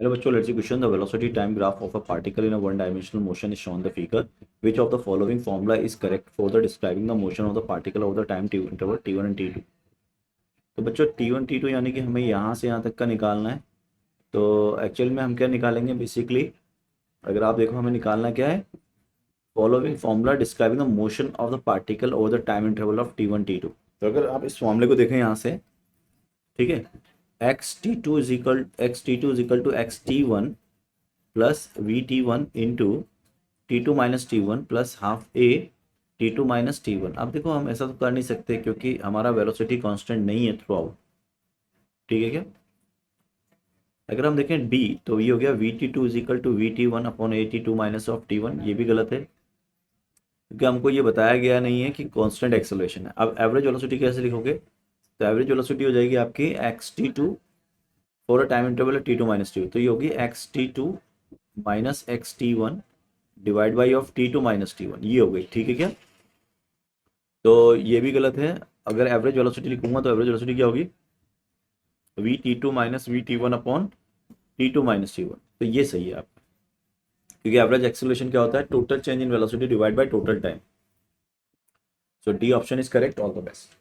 Hello बच्चों, let's see question. The velocity time graph of a particle in a one-dimensional motion is shown the figure. Which of the following formula is correct for the describing the motion of the particle over the time t interval t1 and t2? तो बच्चों t1 t2 यानी कि हमें यहाँ से यहाँ तक का निकालना है. तो एक्चुअल में हम क्या निकालेंगे बेसिकली, अगर आप देखो हमें निकालना क्या है, following formula describing the motion of the particle over the time interval of t1 t2. तो अगर आप इस फॉर्मूले को देखें यहाँ से, ठीक है, x t2 two x t one plus v t one into t two minus t one plus half a t two minus t one. अब देखो हम ऐसा तो कर नहीं सकते क्योंकि हमारा वेलोसिटी कांस्टेंट नहीं है थ्रू आउट, ठीक है क्या. अगर हम देखें डी तो ये हो गया v t two is equal to v t one upon a t two minus of t one. ये भी गलत है क्योंकि हमको ये बताया गया नहीं है कि कांस्टेंट एक्सेलरेशन है. अब एवरेज वेलोसिटी कैसे लिखोगे, तो एवरेज वेलोसिटी हो जाएगी आपकी x t two for a time interval t two minus t. तो ये होगी x t two minus x t one divide by of t two minus t one. ये हो गई, ठीक है क्या. तो ये भी गलत है. अगर एवरेज वेलोसिटी लिखूंगा तो एवरेज वेलोसिटी क्या होगी, v t two minus v t one upon t two minus t one. तो ये सही है आपका, क्योंकि एवरेज एक्सेलरेशन क्या होता है, total change in velocity divide by total time. So D option is correct. All the best.